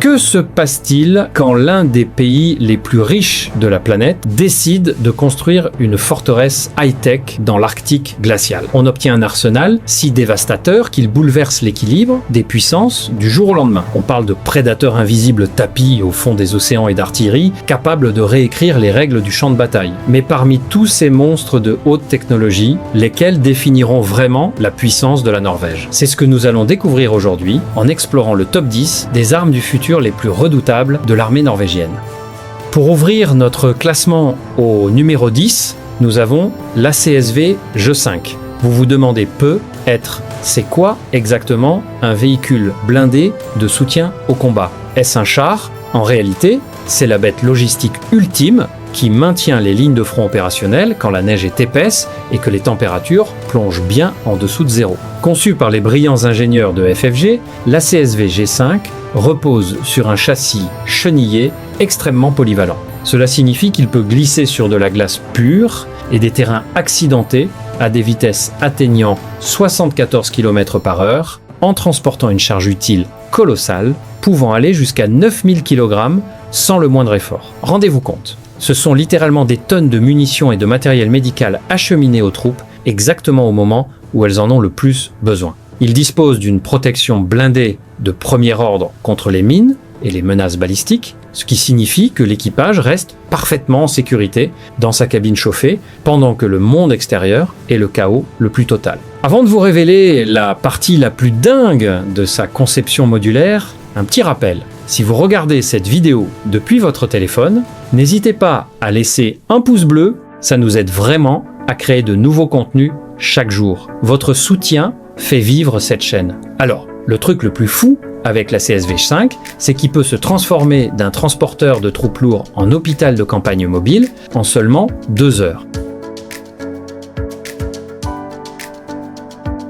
Que se passe-t-il quand l'un des pays les plus riches de la planète décide de construire une forteresse high-tech dans l'Arctique glacial? On obtient un arsenal si dévastateur qu'il bouleverse l'équilibre des puissances du jour au lendemain. On parle de prédateurs invisibles tapis au fond des océans et d'artillerie, capables de réécrire les règles du champ de bataille. Mais parmi tous ces monstres de haute technologie, lesquels définiront vraiment la puissance de la Norvège? C'est ce que nous allons découvrir aujourd'hui en explorant le top 10 des armes du futur les plus redoutables de l'armée norvégienne. Pour ouvrir notre classement au numéro 10, nous avons l'ACSV Je5. Vous vous demandez peut-être, c'est quoi exactement un véhicule blindé de soutien au combat? Est-ce un char? En réalité, c'est la bête logistique ultime qui maintient les lignes de front opérationnelles quand la neige est épaisse et que les températures plongent bien en dessous de zéro. Conçu par les brillants ingénieurs de FFG, l'ACSV G5 repose sur un châssis chenillé extrêmement polyvalent. Cela signifie qu'il peut glisser sur de la glace pure et des terrains accidentés à des vitesses atteignant 74 km/h en transportant une charge utile colossale pouvant aller jusqu'à 9000 kg sans le moindre effort. Rendez-vous compte, ce sont littéralement des tonnes de munitions et de matériel médical acheminées aux troupes exactement au moment où elles en ont le plus besoin. Il dispose d'une protection blindée de premier ordre contre les mines et les menaces balistiques, ce qui signifie que l'équipage reste parfaitement en sécurité dans sa cabine chauffée pendant que le monde extérieur est le chaos le plus total. Avant de vous révéler la partie la plus dingue de sa conception modulaire, un petit rappel. Si vous regardez cette vidéo depuis votre téléphone, n'hésitez pas à laisser un pouce bleu, ça nous aide vraiment à créer de nouveaux contenus chaque jour. Votre soutien fait vivre cette chaîne. Alors, le truc le plus fou avec la CSV5, c'est qu'il peut se transformer d'un transporteur de troupes lourds en hôpital de campagne mobile en seulement 2 heures.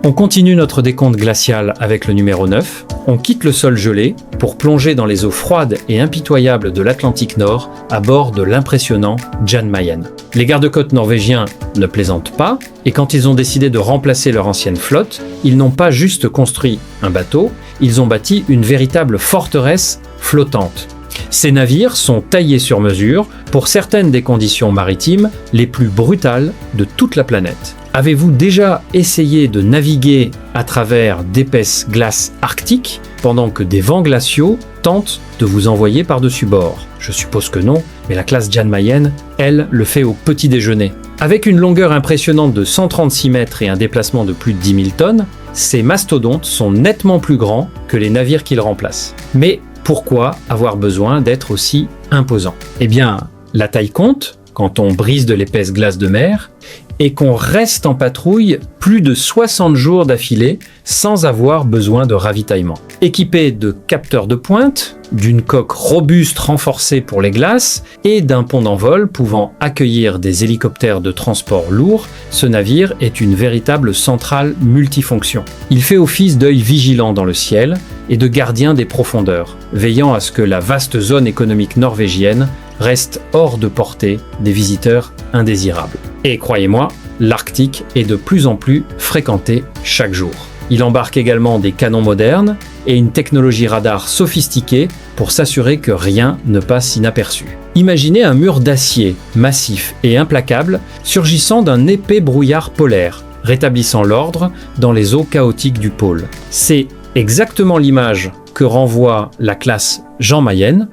On continue notre décompte glacial avec le numéro 9. On quitte le sol gelé pour plonger dans les eaux froides et impitoyables de l'Atlantique Nord à bord de l'impressionnant Jan Mayen. Les gardes-côtes norvégiens ne plaisantent pas et quand ils ont décidé de remplacer leur ancienne flotte, ils n'ont pas juste construit un bateau, ils ont bâti une véritable forteresse flottante. Ces navires sont taillés sur mesure pour certaines des conditions maritimes les plus brutales de toute la planète. Avez-vous déjà essayé de naviguer à travers d'épaisses glaces arctiques pendant que des vents glaciaux tentent de vous envoyer par-dessus bord? Je suppose que non, mais la classe Jan Mayen, elle, le fait au petit déjeuner. Avec une longueur impressionnante de 136 mètres et un déplacement de plus de 10 000 tonnes, ces mastodontes sont nettement plus grands que les navires qu'ils remplacent. Mais pourquoi avoir besoin d'être aussi imposant? Eh bien, la taille compte quand on brise de l'épaisse glace de mer et qu'on reste en patrouille plus de 60 jours d'affilée sans avoir besoin de ravitaillement. Équipé de capteurs de pointe, d'une coque robuste renforcée pour les glaces et d'un pont d'envol pouvant accueillir des hélicoptères de transport lourds, ce navire est une véritable centrale multifonction. Il fait office d'œil vigilant dans le ciel et de gardien des profondeurs, veillant à ce que la vaste zone économique norvégienne reste hors de portée des visiteurs indésirables. Et croyez-moi, l'Arctique est de plus en plus fréquenté chaque jour. Il embarque également des canons modernes et une technologie radar sophistiquée pour s'assurer que rien ne passe inaperçu. Imaginez un mur d'acier massif et implacable surgissant d'un épais brouillard polaire, rétablissant l'ordre dans les eaux chaotiques du pôle. C'est exactement l'image que renvoie la classe Jan Mayen.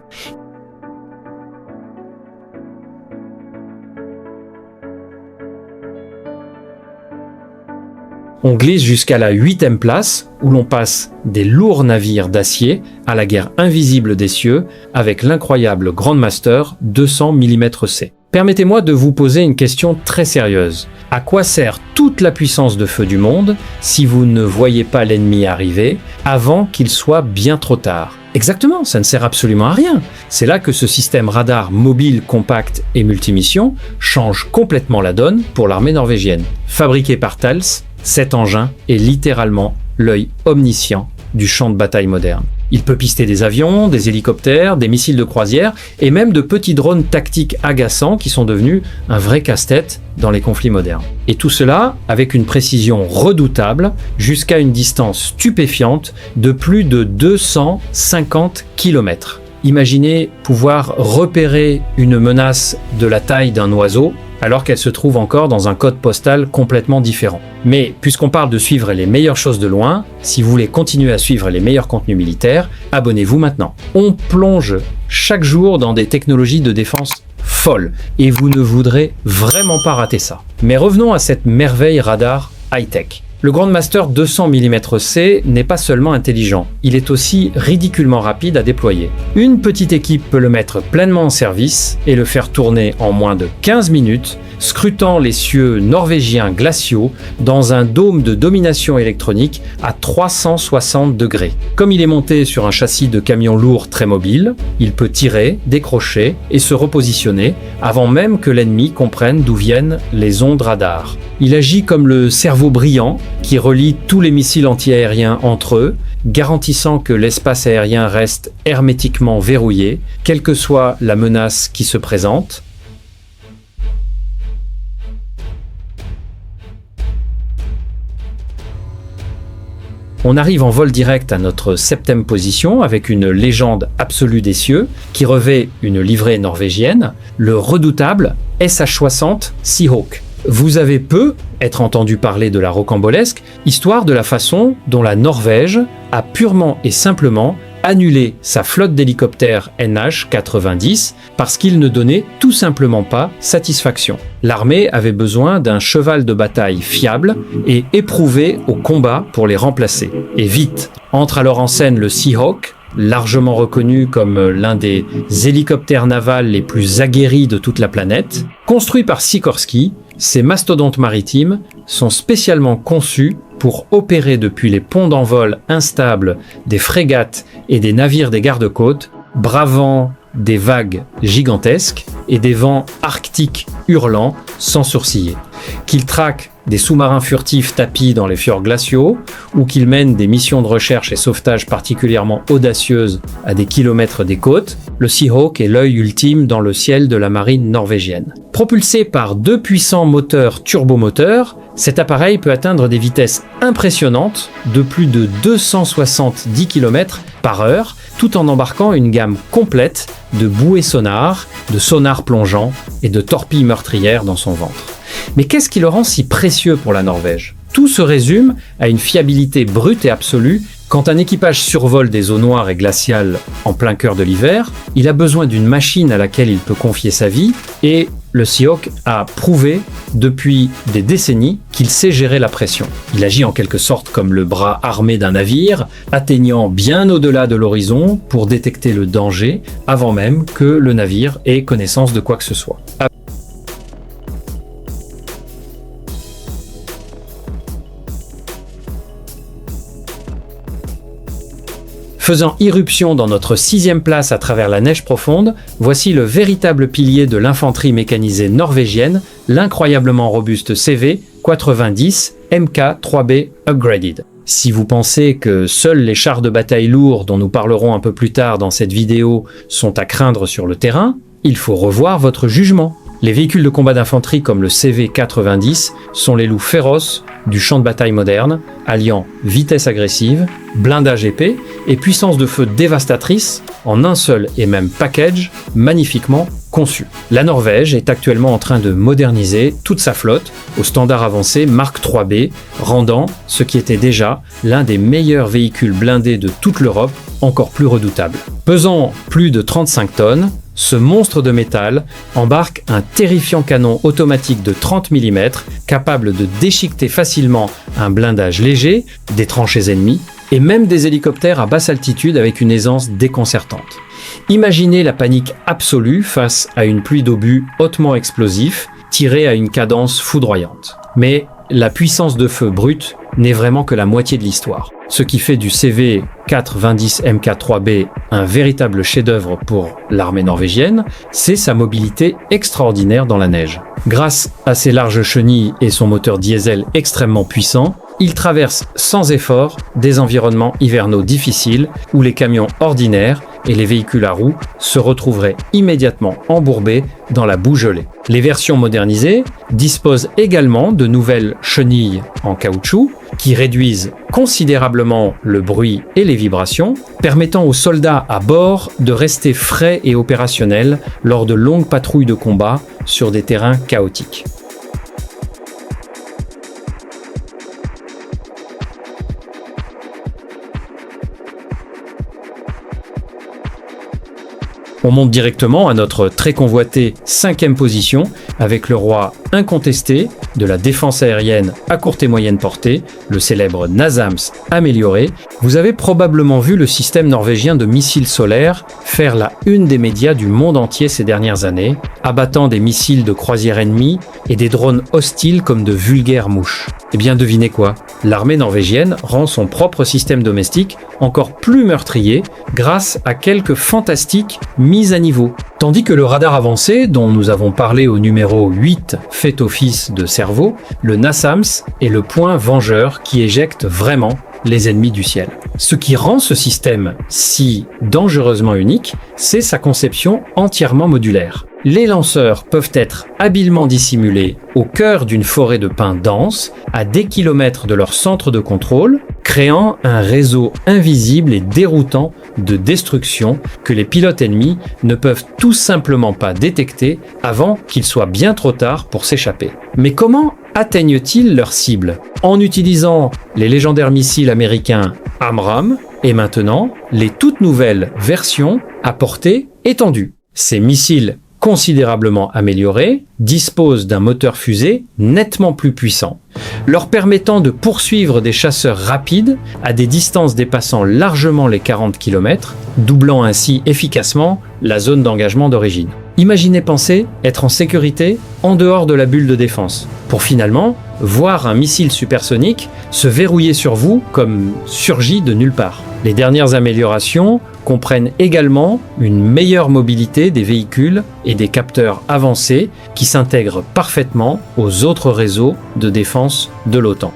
On glisse jusqu'à la 8e place, où l'on passe des lourds navires d'acier à la guerre invisible des cieux avec l'incroyable Grandmaster 200 mm-C. Permettez-moi de vous poser une question très sérieuse. À quoi sert toute la puissance de feu du monde si vous ne voyez pas l'ennemi arriver avant qu'il soit bien trop tard? Exactement, ça ne sert absolument à rien. C'est là que ce système radar mobile, compact et multimission change complètement la donne pour l'armée norvégienne. Fabriqué par Thales, cet engin est littéralement l'œil omniscient du champ de bataille moderne. Il peut pister des avions, des hélicoptères, des missiles de croisière et même de petits drones tactiques agaçants qui sont devenus un vrai casse-tête dans les conflits modernes. Et tout cela avec une précision redoutable jusqu'à une distance stupéfiante de plus de 250 km. Imaginez pouvoir repérer une menace de la taille d'un oiseau alors qu'elle se trouve encore dans un code postal complètement différent. Mais puisqu'on parle de suivre les meilleures choses de loin, si vous voulez continuer à suivre les meilleurs contenus militaires, abonnez-vous maintenant. On plonge chaque jour dans des technologies de défense folles et vous ne voudrez vraiment pas rater ça. Mais revenons à cette merveille radar high-tech. Le Grandmaster 200 mm-C n'est pas seulement intelligent, il est aussi ridiculement rapide à déployer. Une petite équipe peut le mettre pleinement en service et le faire tourner en moins de 15 minutes, scrutant les cieux norvégiens glaciaux dans un dôme de domination électronique à 360 degrés. Comme il est monté sur un châssis de camion lourd très mobile, il peut tirer, décrocher et se repositionner avant même que l'ennemi comprenne d'où viennent les ondes radar. Il agit comme le cerveau brillant qui relie tous les missiles antiaériens entre eux, garantissant que l'espace aérien reste hermétiquement verrouillé, quelle que soit la menace qui se présente. On arrive en vol direct à notre 7e position avec une légende absolue des cieux qui revêt une livrée norvégienne, le redoutable SH-60 Seahawk. Vous avez peu être entendu parler de la rocambolesque, histoire de la façon dont la Norvège a purement et simplement annulé sa flotte d'hélicoptères NH-90 parce qu'il ne donnait tout simplement pas satisfaction. L'armée avait besoin d'un cheval de bataille fiable et éprouvé au combat pour les remplacer. Et vite, entre alors en scène le Seahawk, largement reconnu comme l'un des hélicoptères navals les plus aguerris de toute la planète. Construit par Sikorsky, ces mastodontes maritimes sont spécialement conçus pour opérer depuis les ponts d'envol instables des frégates et des navires des gardes-côtes, bravant des vagues gigantesques et des vents arctiques hurlants sans sourciller. Qu'ils traquent des sous-marins furtifs tapis dans les fjords glaciaux ou qu'ils mènent des missions de recherche et sauvetage particulièrement audacieuses à des kilomètres des côtes, le Seahawk est l'œil ultime dans le ciel de la marine norvégienne. Propulsé par 2 puissants moteurs turbomoteurs, cet appareil peut atteindre des vitesses impressionnantes de plus de 270 km/h, tout en embarquant une gamme complète de bouées sonars, de sonars plongeants et de torpilles meurtrières dans son ventre. Mais qu'est-ce qui le rend si précieux pour la Norvège ? Tout se résume à une fiabilité brute et absolue. Quand un équipage survole des eaux noires et glaciales en plein cœur de l'hiver, il a besoin d'une machine à laquelle il peut confier sa vie et le Seahawk a prouvé depuis des décennies qu'il sait gérer la pression. Il agit en quelque sorte comme le bras armé d'un navire, atteignant bien au-delà de l'horizon pour détecter le danger avant même que le navire ait connaissance de quoi que ce soit. Faisant irruption dans notre 6e place à travers la neige profonde, voici le véritable pilier de l'infanterie mécanisée norvégienne, l'incroyablement robuste CV-90 Mk3B Upgraded. Si vous pensez que seuls les chars de bataille lourds dont nous parlerons un peu plus tard dans cette vidéo sont à craindre sur le terrain, il faut revoir votre jugement. Les véhicules de combat d'infanterie comme le CV-90 sont les loups féroces du champ de bataille moderne, alliant vitesse agressive, blindage épais et puissance de feu dévastatrice en un seul et même package magnifiquement conçu. La Norvège est actuellement en train de moderniser toute sa flotte au standard avancé Mark 3B, rendant ce qui était déjà l'un des meilleurs véhicules blindés de toute l'Europe encore plus redoutable. Pesant plus de 35 tonnes, ce monstre de métal embarque un terrifiant canon automatique de 30 mm capable de déchiqueter facilement un blindage léger, des tranchées ennemies et même des hélicoptères à basse altitude avec une aisance déconcertante. Imaginez la panique absolue face à une pluie d'obus hautement explosifs tirés à une cadence foudroyante. Mais la puissance de feu brute n'est vraiment que la moitié de l'histoire. Ce qui fait du CV-90 Mk3B un véritable chef-d'œuvre pour l'armée norvégienne, c'est sa mobilité extraordinaire dans la neige. Grâce à ses larges chenilles et son moteur diesel extrêmement puissant, Ils traversent sans effort des environnements hivernaux difficiles où les camions ordinaires et les véhicules à roues se retrouveraient immédiatement embourbés dans la boue gelée. Les versions modernisées disposent également de nouvelles chenilles en caoutchouc qui réduisent considérablement le bruit et les vibrations, permettant aux soldats à bord de rester frais et opérationnels lors de longues patrouilles de combat sur des terrains chaotiques. On monte directement à notre très convoité 5e position avec le roi incontesté de la défense aérienne à courte et moyenne portée, le célèbre NASAMS amélioré. Vous avez probablement vu le système norvégien de missiles solaires faire la une des médias du monde entier ces dernières années, abattant des missiles de croisière ennemis et des drones hostiles comme de vulgaires mouches. Eh bien devinez quoi? L'armée norvégienne rend son propre système domestique encore plus meurtrier grâce à quelques fantastiques mises à niveau. Tandis que le radar avancé, dont nous avons parlé au numéro 8, fait office de cerveau, le NASAMS est le point vengeur qui éjecte vraiment les ennemis du ciel. Ce qui rend ce système si dangereusement unique, c'est sa conception entièrement modulaire. Les lanceurs peuvent être habilement dissimulés au cœur d'une forêt de pins dense, à des kilomètres de leur centre de contrôle, créant un réseau invisible et déroutant de destruction que les pilotes ennemis ne peuvent tout simplement pas détecter avant qu'il soit bien trop tard pour s'échapper. Mais comment atteignent-ils leur cible? En utilisant les légendaires missiles américains AMRAAM et maintenant les toutes nouvelles versions à portée étendue. Ces missiles considérablement améliorés disposent d'un moteur fusée nettement plus puissant, leur permettant de poursuivre des chasseurs rapides à des distances dépassant largement les 40 km, doublant ainsi efficacement la zone d'engagement d'origine. Imaginez penser être en sécurité en dehors de la bulle de défense, pour finalement voir un missile supersonique se verrouiller sur vous comme surgi de nulle part. Les dernières améliorations comprennent également une meilleure mobilité des véhicules et des capteurs avancés qui s'intègrent parfaitement aux autres réseaux de défense de l'OTAN.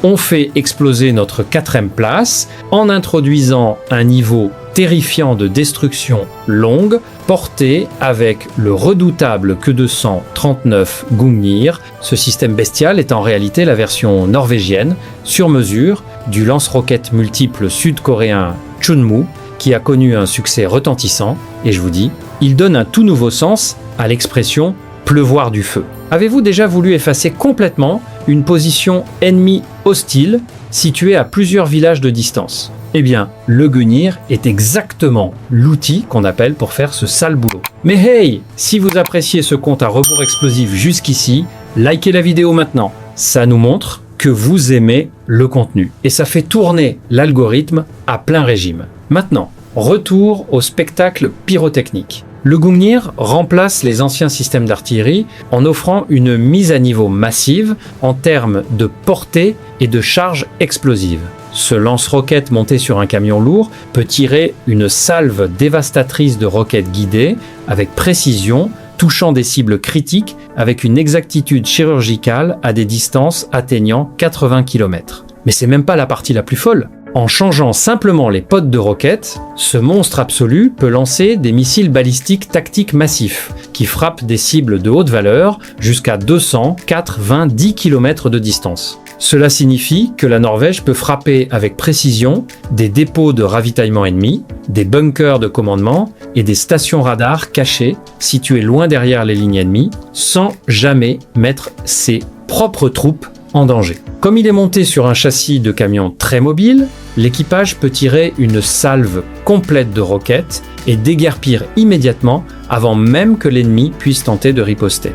On fait exploser notre 4e place en introduisant un niveau terrifiant de destruction longue, porté avec le redoutable Queue de sang 39 Gungnir. Ce système bestial est en réalité la version norvégienne, sur mesure, du lance-roquettes multiple sud-coréen Chunmoo, qui a connu un succès retentissant, et je vous dis, il donne un tout nouveau sens à l'expression « pleuvoir du feu ». Avez-vous déjà voulu effacer complètement une position ennemie hostile située à plusieurs villages de distance? Eh bien, le Gungnir est exactement l'outil qu'on appelle pour faire ce sale boulot. Mais hey, si vous appréciez ce compte à rebours explosif jusqu'ici, likez la vidéo maintenant. Ça nous montre que vous aimez le contenu et ça fait tourner l'algorithme à plein régime. Maintenant, retour au spectacle pyrotechnique. Le Gungnir remplace les anciens systèmes d'artillerie en offrant une mise à niveau massive en termes de portée et de charge explosive. Ce lance-roquette monté sur un camion lourd peut tirer une salve dévastatrice de roquettes guidées avec précision, touchant des cibles critiques avec une exactitude chirurgicale à des distances atteignant 80 km. Mais c'est même pas la partie la plus folle. En changeant simplement les pods de roquettes, ce monstre absolu peut lancer des missiles balistiques tactiques massifs qui frappent des cibles de haute valeur jusqu'à 200, 4, 20, 10 km de distance. Cela signifie que la Norvège peut frapper avec précision des dépôts de ravitaillement ennemis, des bunkers de commandement et des stations radars cachées situées loin derrière les lignes ennemies sans jamais mettre ses propres troupes en danger. Comme il est monté sur un châssis de camion très mobile, l'équipage peut tirer une salve complète de roquettes et déguerpir immédiatement avant même que l'ennemi puisse tenter de riposter.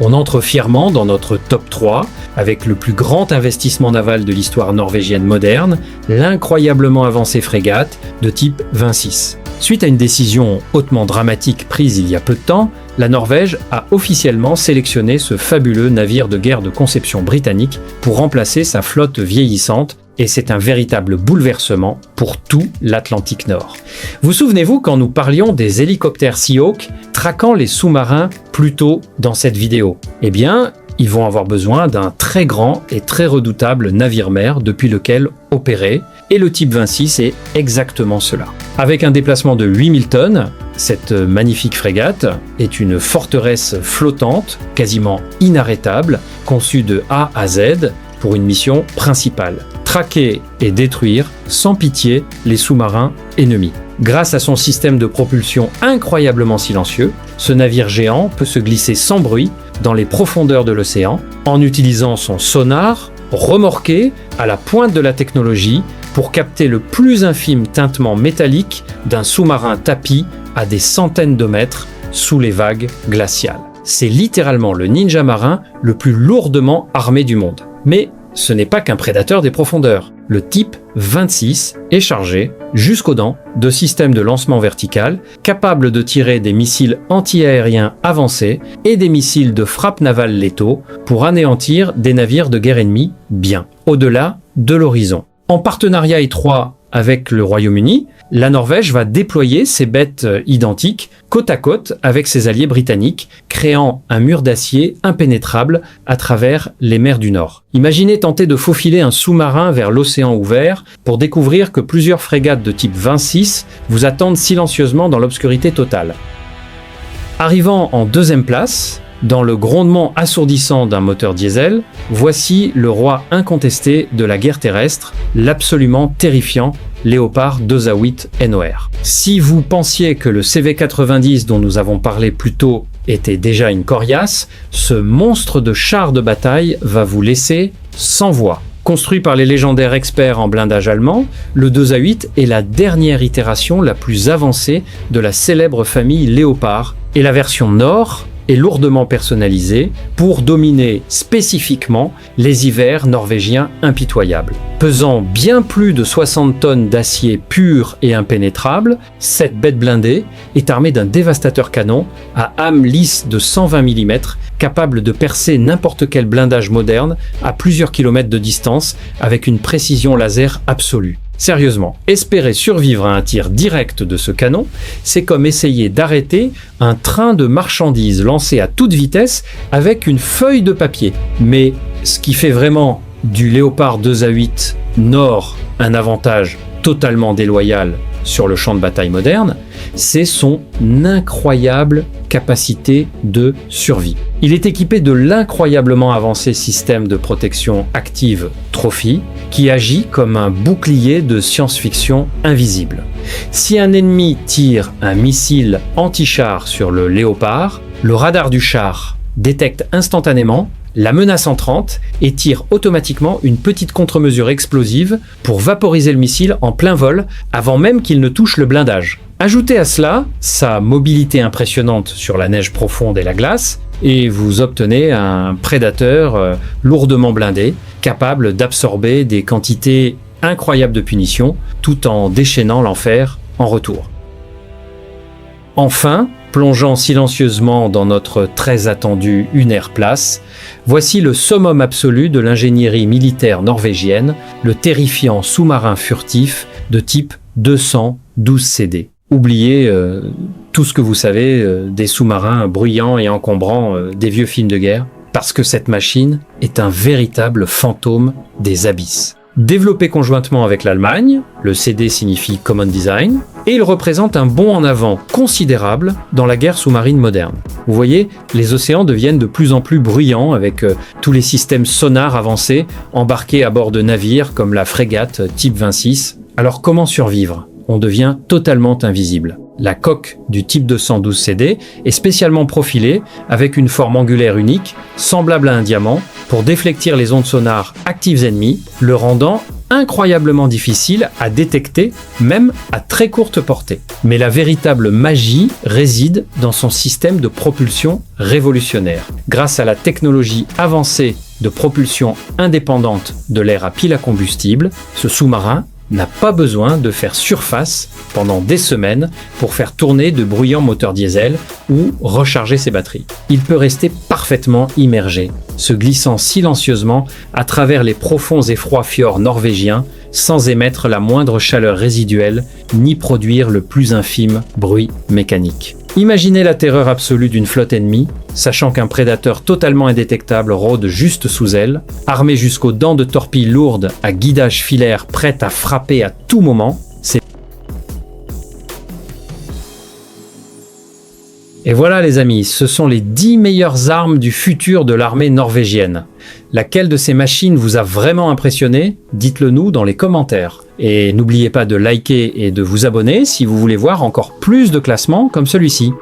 On entre fièrement dans notre top 3 avec le plus grand investissement naval de l'histoire norvégienne moderne, l'incroyablement avancée frégate de type 26. Suite à une décision hautement dramatique prise il y a peu de temps, la Norvège a officiellement sélectionné ce fabuleux navire de guerre de conception britannique pour remplacer sa flotte vieillissante, et c'est un véritable bouleversement pour tout l'Atlantique Nord. Vous souvenez-vous quand nous parlions des hélicoptères Seahawk traquant les sous-marins plus tôt dans cette vidéo? Eh bien, ils vont avoir besoin d'un très grand et très redoutable navire-mer depuis lequel opérer, et le type 26 est exactement cela. Avec un déplacement de 8000 tonnes, cette magnifique frégate est une forteresse flottante, quasiment inarrêtable, conçue de A à Z pour une mission principale: traquer et détruire sans pitié les sous-marins ennemis. Grâce à son système de propulsion incroyablement silencieux, ce navire géant peut se glisser sans bruit dans les profondeurs de l'océan en utilisant son sonar remorqué à la pointe de la technologie pour capter le plus infime tintement métallique d'un sous-marin tapi à des centaines de mètres sous les vagues glaciales. C'est littéralement le ninja marin le plus lourdement armé du monde. Mais ce n'est pas qu'un prédateur des profondeurs. Le type 26 est chargé, jusqu'aux dents, de systèmes de lancement vertical capables de tirer des missiles anti-aériens avancés et des missiles de frappe navale létaux pour anéantir des navires de guerre ennemis bien au-delà de l'horizon. En partenariat étroit avec le Royaume-Uni, la Norvège va déployer ces bêtes identiques côte à côte avec ses alliés britanniques, créant un mur d'acier impénétrable à travers les mers du Nord. Imaginez tenter de faufiler un sous-marin vers l'océan ouvert pour découvrir que plusieurs frégates de type 26 vous attendent silencieusement dans l'obscurité totale. Arrivant en deuxième place, dans le grondement assourdissant d'un moteur diesel, voici le roi incontesté de la guerre terrestre, l'absolument terrifiant Léopard 2A8 NOR. Si vous pensiez que le CV90 dont nous avons parlé plus tôt était déjà une coriace, ce monstre de char de bataille va vous laisser sans voix. Construit par les légendaires experts en blindage allemand, le 2A8 est la dernière itération la plus avancée de la célèbre famille Léopard, et la version Nord est lourdement personnalisée pour dominer spécifiquement les hivers norvégiens impitoyables. Pesant bien plus de 60 tonnes d'acier pur et impénétrable, cette bête blindée est armée d'un dévastateur canon à âme lisse de 120 mm, capable de percer n'importe quel blindage moderne à plusieurs kilomètres de distance avec une précision laser absolue. Sérieusement, espérer survivre à un tir direct de ce canon, c'est comme essayer d'arrêter un train de marchandises lancé à toute vitesse avec une feuille de papier. Mais ce qui fait vraiment du Léopard 2A8 Nord un avantage totalement déloyal sur le champ de bataille moderne, c'est son incroyable capacité de survie. Il est équipé de l'incroyablement avancé système de protection active Trophy, qui agit comme un bouclier de science-fiction invisible. Si un ennemi tire un missile anti-char sur le Léopard, le radar du char détecte instantanément la menace entrante et tire automatiquement une petite contre-mesure explosive pour vaporiser le missile en plein vol avant même qu'il ne touche le blindage. Ajoutez à cela sa mobilité impressionnante sur la neige profonde et la glace, et vous obtenez un prédateur lourdement blindé, capable d'absorber des quantités incroyables de punitions, tout en déchaînant l'enfer en retour. Enfin, plongeant silencieusement dans notre très attendu Uner Place, voici le summum absolu de l'ingénierie militaire norvégienne, le terrifiant sous-marin furtif de type 212 CD. Oubliez tout ce que vous savez des sous-marins bruyants et encombrants des vieux films de guerre, parce que cette machine est un véritable fantôme des abysses. Développé conjointement avec l'Allemagne, le CD signifie Common Design, et il représente un bond en avant considérable dans la guerre sous-marine moderne. Vous voyez, les océans deviennent de plus en plus bruyants avec tous les systèmes sonars avancés embarqués à bord de navires comme la frégate type 26. Alors comment survivre ? On devient totalement invisible. La coque du type 212 CD est spécialement profilée avec une forme angulaire unique, semblable à un diamant, pour déflectir les ondes sonores actives ennemies, le rendant incroyablement difficile à détecter, même à très courte portée. Mais la véritable magie réside dans son système de propulsion révolutionnaire. Grâce à la technologie avancée de propulsion indépendante de l'air à pile à combustible, ce sous-marin n'a pas besoin de faire surface pendant des semaines pour faire tourner de bruyants moteurs diesel ou recharger ses batteries. Il peut rester parfaitement immergé, se glissant silencieusement à travers les profonds et froids fjords norvégiens sans émettre la moindre chaleur résiduelle ni produire le plus infime bruit mécanique. Imaginez la terreur absolue d'une flotte ennemie, sachant qu'un prédateur totalement indétectable rôde juste sous elle, armé jusqu'aux dents de torpilles lourdes à guidage filaire prêtes à frapper à tout moment. Et voilà les amis, ce sont les 10 meilleures armes du futur de l'armée norvégienne. Laquelle de ces machines vous a vraiment impressionné? Dites-le nous dans les commentaires. Et n'oubliez pas de liker et de vous abonner si vous voulez voir encore plus de classements comme celui-ci.